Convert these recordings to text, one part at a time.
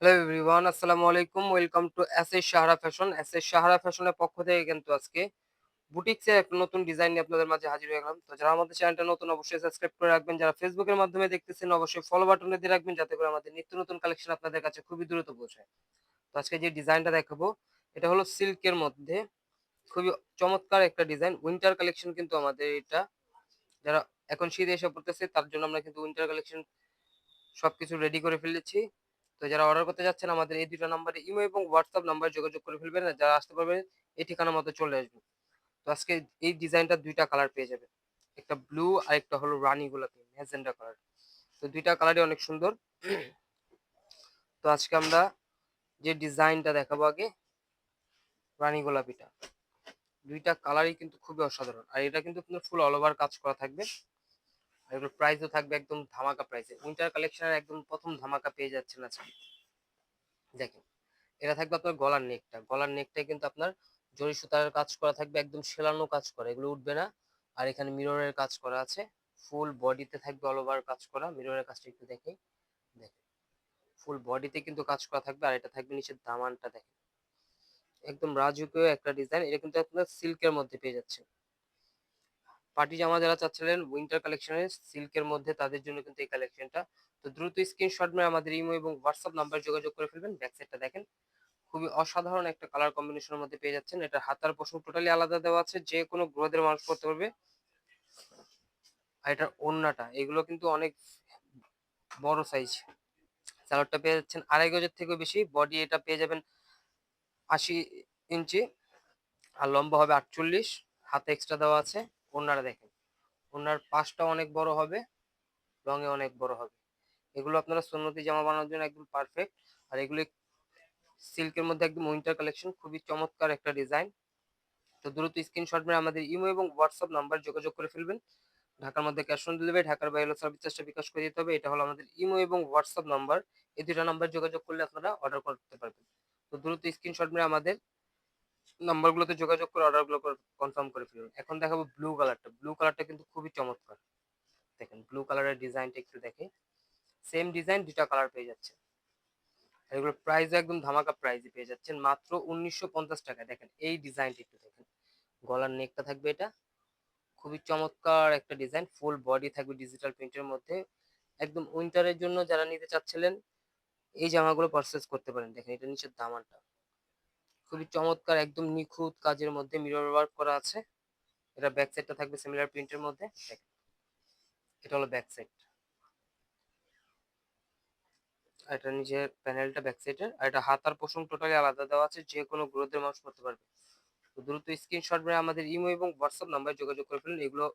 Hello everyone, আসসালামু আলাইকুম। Welcome to SS Sahara fashion. SS Sahara ফ্যাশনের পক্ষ থেকে কিন্তু আজকে বুটিক্সের একটা নতুন ডিজাইন নিয়ে আপনাদের মাঝে হাজির হয়ে গেলাম। তো যারা আমাদের চ্যানেলটা নতুন অবশ্যই সাবস্ক্রাইব করে রাখবেন। যারা ফেসবুকের মাধ্যমে দেখতেছেন অবশ্যই ফলো বাটনে দিয়ে রাখবেন যাতে করে আমাদের নিত্য নতুন কালেকশন আপনাদের কাছে খুবই দ্রুত পৌঁছায়। তো আজকে যে ডিজাইনটা দেখাবো এটা হলো সিল্কের মধ্যে খুবই চমৎকার একটা ডিজাইন। উইন্টার কালেকশন কিন্তু আমাদের এটা। যারা এখন শীত এসে পড়তেছে তার জন্য আমরা কিন্তু উইন্টার কালেকশন সবকিছু রেডি করে ফেলেছি। তো যারা অর্ডার করতে যাচ্ছেন আমাদের এই ২ টা নাম্বারে ইমো এবং হোয়াটসঅ্যাপ নাম্বারে যোগাযোগ করে ফেলবেন। আর যারা আসতে পারবেন এই ঠিকানা মতো চলে আসবেন। তো আজকে এই ডিজাইনটার ২ টা কালার পেয়ে যাবেন। একটা ব্লু আর একটা হলো রানী গোলাপি ম্যাজেন্টা কালার। তো ২ টা কালারই অনেক সুন্দর। তো আজকে আমরা যে ডিজাইনটা দেখাবো আগে রানী গোলাপিটা। ২ টা কালারই কিন্তু খুবই অসাধারণ। আর এটা কিন্তু আপনার ফুল অল ওভার কাজ করা থাকবে। আর এগুলোর প্রাইসও থাকবে একদম ধামাকা প্রাইসে। উইন্টার কালেকশনের একদম ১ম ধামাকা পেয়ে যাচ্ছেন আজকে। দেখেন। এটা থাকবে আপনার গলার নেকটা। গলার নেকটায় কিন্তু আপনার জরি সুতার কাজ করা থাকবে, একদম সেলানো কাজ করা। এগুলো উঠবে না। আর এখানে মিররের কাজ করা আছে। ফুল বডিতে থাকবে অল ওভার কাজ করা। মিররের কাজটা একটু দেখাই। দেখেন। ফুল বডিতে কিন্তু কাজ করা থাকবে আর এটা থাকবে নিচের দামানটা দেখেন। একদম রাজকীয় একটা ডিজাইন। এটা কিন্তু আপনার সিল্কের মধ্যে পেয়ে যাচ্ছেন। পার্টি জামা যারা চাচ্ছিলেন উইন্টার কালেকশনের সিল্কের মধ্যে তাদের জন্য কিন্তু এই কালেকশনটা। তো দ্রুত স্ক্রিনশট মেরে আমাদের ইমো এবং হোয়াটসঅ্যাপ নাম্বারে যোগাযোগ করে ফেলবেন। ব্যাক সাইডটা দেখেন। খুবই অসাধারণ একটা কালার কম্বিনেশনের মধ্যে পেয়ে যাচ্ছেন। এটা হাতার পোর্শন টোটালি আলাদা দেওয়া আছে। যে কোনো গ্রোথের মানুষ পড়তে পারবে। আর এটার ওড়নাটা এগুলো কিন্তু অনেক বড় সাইজ। সালোয়ারটা পেয়ে যাচ্ছেন ২.৫ গজের থেকেও বেশি। বডি এটা পেয়ে যাবেন ৮০ ইঞ্চি আর লম্বা হবে ৪৮। হাতে এক্সট্রা দেওয়া আছে। ওড়নাটা দেখেন। ওড়নার পাশটা অনেক বড় হবে, রঙে অনেক বড় হবে। এগুলো আপনারা সুন্নতি জামা বানানোর জন্য একদম পারফেক্ট। আর এগুলি সিল্কের মধ্যে একদম উইন্টার কালেকশন খুবই চমৎকার একটা ডিজাইন। তো দ্রুত স্ক্রিনশট মেরে আমাদের ইমো এবং হোয়াটসঅ্যাপ নাম্বার যোগাযোগ করে ফেলবেন। ঢাকার মধ্যে ক্যাশ অন ডেলিভারি, ঢাকার বাইরে হলে সার্ভিস চার্জটা বিকাশ করে দিতে হবে। এটা হলো আমাদের ইমো এবং হোয়াটসঅ্যাপ নাম্বার। এই ২ টা নাম্বার যোগাযোগ করলে আপনারা অর্ডার করতে পারবেন। তো দ্রুত স্ক্রিনশট মেরে আমাদের নাম্বারগুলোতে যোগাযোগ করে অর্ডারগুলো কনফার্ম করে ফেলুন। এখন দেখাবো ব্লু কালারটা। ব্লু কালারটা কিন্তু খুবই চমৎকার। দেখেন ব্লু কালারের ডিজাইনটা একটু দেখে। সেম ডিজাইন ২ টা কালার পেয়ে যাচ্ছে। আর এগুলোর প্রাইসও একদম ধামাকা প্রাইসে পেয়ে যাচ্ছেন মাত্র ৳১৯৫০ দেখেন এই ডিজাইনটা একটু দেখেন। গলার নেকটা থাকবে এটা। খুবই চমৎকার একটা ডিজাইন। ফুল বডি থাকবে ডিজিটাল প্রিন্টের মধ্যে। একদম উইন্টারের জন্য যারা নিতে চাচ্ছিলেন এই জামাগুলো পারচেজ করতে পারেন। দেখেন এটা নিচের দামানটা। খুবই চমৎকার একদম নিখুঁত কাজের মধ্যে মিরর ওয়ার্ক করা আছে। এটা ব্যাক সাইডটা থাকবে সিমিলার প্রিন্টের মধ্যে। দেখেন এটা হলো ব্যাক সাইড। আর এটা নিচের প্যানেলটা ব্যাক সাইডের। আর এটা হাতার পোর্শন টোটালি আলাদা দেওয়া আছে। যে কোনো গ্রোথের মানুষ করতে পারবে। তো দ্রুত স্ক্রিনশট মেরে আমাদের ইমো এবং হোয়াটসঅ্যাপ নাম্বারে যোগাযোগ করে ফেলুন। এগুলো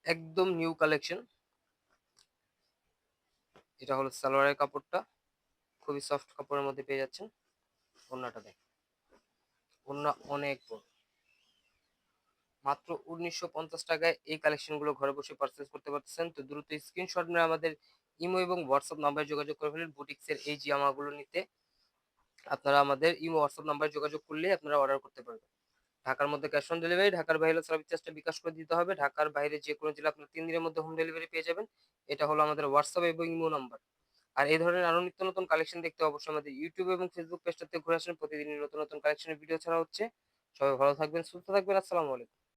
একদম নিউ কালেকশন। এটা হলো সালোয়ারের কাপড়টা। খুবই সফট কাপড়ের মধ্যে পেয়ে যাচ্ছেন। ওড়নাটা দেখেন। ওড়না অনেক বড়। মাত্র ৳১৯৫০ এই কালেকশনগুলো ঘরে বসে পারচেজ করতে পারতেছেন। তো দ্রুত স্ক্রিনশট মেরে আমাদের ইমো এবং হোয়াটসঅ্যাপ নাম্বারে যোগাযোগ করে ফেলুন বুটিক্সের এই জামাগুলো নিতে। আপনারা আমাদের ইমো হোয়াটসঅ্যাপ নাম্বারে যোগাযোগ করলেই আপনারা অর্ডার করতে পারবেন। ঢাকার মধ্যে ক্যাশ অন ডেলিভারি, ঢাকার বাইরে হলে সার্ভিস চার্জটা বিকাশ করে দিতে হবে। ঢাকার বাইরে যেকোনো জেলায় আপনারা ৩ দিনের মধ্যে হোম ডেলিভারি পেয়ে যাবেন। এটা হলো আমাদের হোয়াটসঅ্যাপ এবং ইমো নাম্বার। আর এই ধরনের আরো নিত্য নতুন কালেকশন দেখতে অবশ্যই আমাদের ইউটিউব এবং ফেসবুক পেজটাতে ঘুরে আসেন। প্রতিদিনই নতুন নতুন কালেকশনের ভিডিও ছাড়া হচ্ছে। সবাই ভালো থাকবেন, সুস্থ থাকবেন। আসসালামু আলাইকুম।